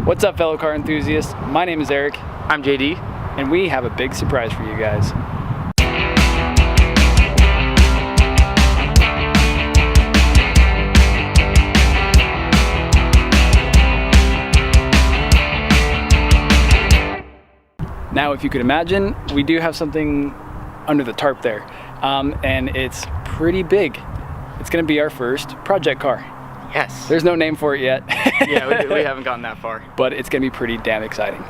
What's up, fellow car enthusiasts? My name is Eric. I'm JD. And we have a big surprise for you guys. Now, if you could imagine, we do have something under the tarp there, and it's pretty big. It's gonna be our first project car. Yes. There's no name for it yet. Yeah, we haven't gotten that far. But it's gonna be pretty damn exciting.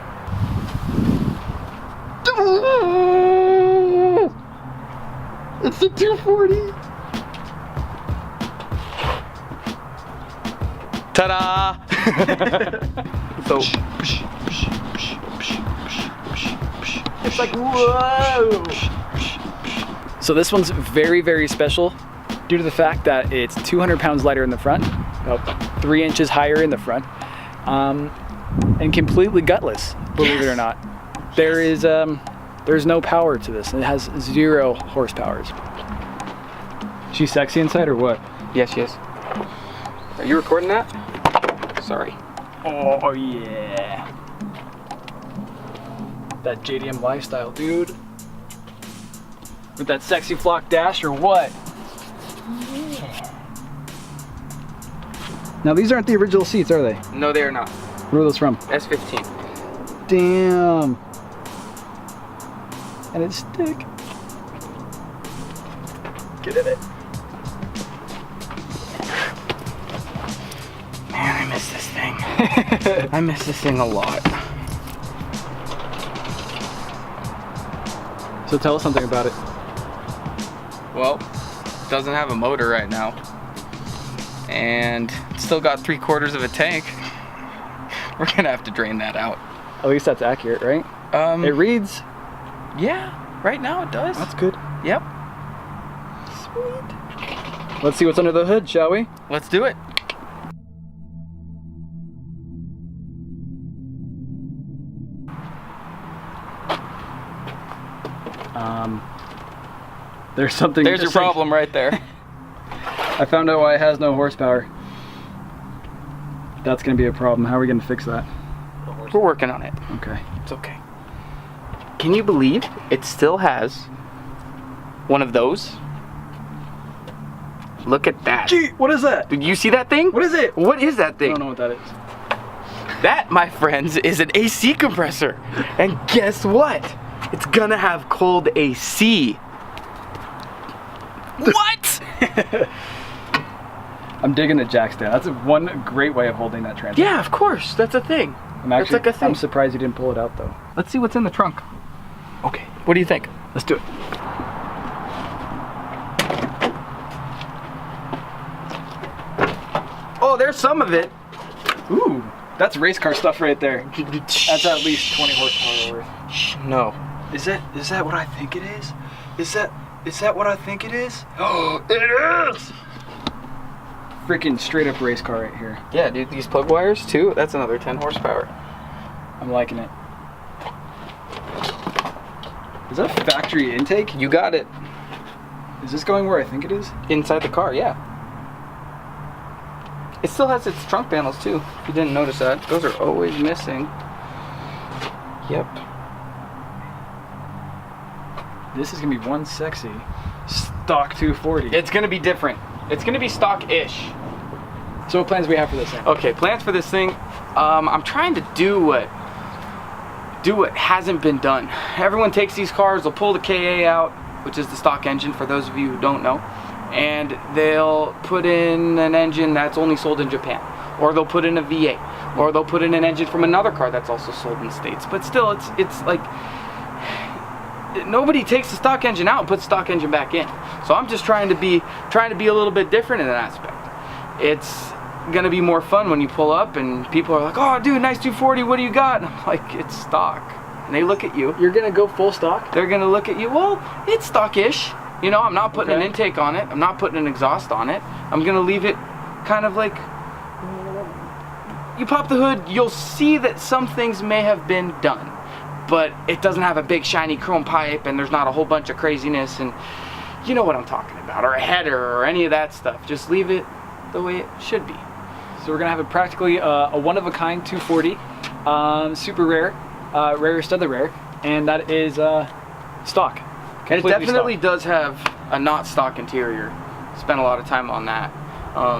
It's the 240. Ta-da! So it's like, whoa! So this one's very, very special due to the fact that it's 200 pounds lighter in the front, about 3 inches higher in the front, and completely gutless, believe it or not. There's no power to this. It has 0 horsepower. She's sexy inside or what? Yes, she is. Are you recording that? Sorry. Oh yeah. That JDM lifestyle, dude. With that sexy flock dash or what? Yeah. Now these aren't the original seats, are they? No, they are not. Where are those from? S15. Damn. And it's thick. Get in it. Man, I miss this thing. I miss this thing a lot. So tell us something about it. Well, it doesn't have a motor right now. And it's still got 3/4 of a tank. We're gonna have to drain that out. At least that's accurate, right? It reads. Yeah, right now it does. That's good. Yep. Sweet. Let's see what's under the hood, shall we? Let's do it. There's something. There's your problem right there. I found out why it has no horsepower. That's gonna be a problem. How are we gonna fix that? We're working on it. Okay. It's okay. Can you believe it still has one of those? Look at that. Gee, what is that? Did you see that thing? What is it? What is that I thing? don't know what that is. That, my friends, is an AC compressor. And guess what? It's gonna have cold AC. What? I'm digging the jack stand. That's one great way of holding that transmission. Yeah, of course. That's a thing. That's like a thing. I'm surprised you didn't pull it out though. Let's see what's in the trunk. Okay. What do you think? Let's do it. Oh, there's some of it. Ooh, that's race car stuff right there. That's at least 20 horsepower worth. No. Is that what I think it is? Is that what I think it is? Oh, it is! Freaking straight up race car right here. Yeah, dude, these plug wires too, that's another 10 horsepower. I'm liking it. Is that a factory intake? You got it. Is this going where I think it is? Inside the car, yeah. It still has its trunk panels too, if you didn't notice that. Those are always missing. Yep. This is gonna be one sexy stock 240. It's gonna be different. It's gonna be stock-ish. So what plans do we have for this thing? Okay, plans for this thing. I'm trying to do what hasn't been done. Everyone takes these cars, they'll pull the KA out, which is the stock engine for those of you who don't know, and they'll put in an engine that's only sold in Japan, or they'll put in a V8, or they'll put in an engine from another car that's also sold in the States. But still, it's like nobody takes the stock engine out and puts the stock engine back in. So I'm just trying to be a little bit different in that aspect. It's gonna be more fun when you pull up and people are like, "Oh, dude, nice 240. What do you got?" And I'm like, "It's stock." And they look at you. You're gonna go full stock? They're gonna look at you. Well, it's stock-ish. You know, I'm not putting an intake on it. I'm not putting an exhaust on it. I'm gonna leave it kind of like. You pop the hood, you'll see that some things may have been done, but it doesn't have a big shiny chrome pipe, and there's not a whole bunch of craziness, and you know what I'm talking about, or a header or any of that stuff. Just leave it the way it should be. So we're gonna have practically a one-of-a-kind 240 super rare, rarest of the rare, and that is stock. And it Completely definitely stock. does have a not stock interior. Spent a lot of time on that.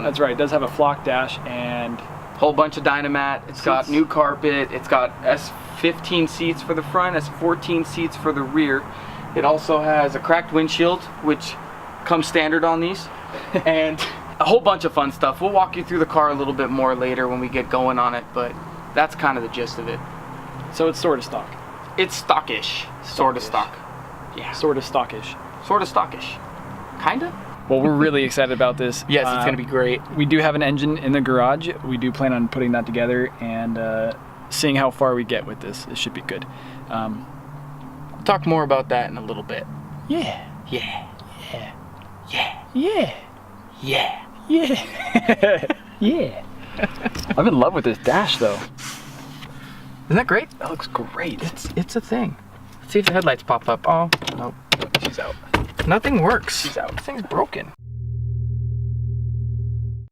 That's right. It does have a flock dash and Whole bunch of Dynamat. It's got Seats. new carpet. It's got S15 seats for the front, S14 seats for the rear. It also has a cracked windshield, which comes standard on these, and a whole bunch of fun stuff. We'll walk you through the car a little bit more later when we get going on it, but that's kind of the gist of it. so it's sort of stock. It's stockish, sort of stock. Yeah, Sort of stockish. sort of stockish. Kinda? Well, we're really excited about this. Yes, it's gonna be great. We do have an engine in the garage. We do plan on putting that together and seeing how far we get with this. It should be good. Talk more about that in a little bit. Yeah. Yeah, Yeah. yeah, Yeah. yeah. Yeah. Yeah. I'm in love with this dash though. Isn't that great? That looks great. It's a thing. Let's see if the headlights pop up. Oh, nope. She's out. Nothing works. She's out. This thing's broken.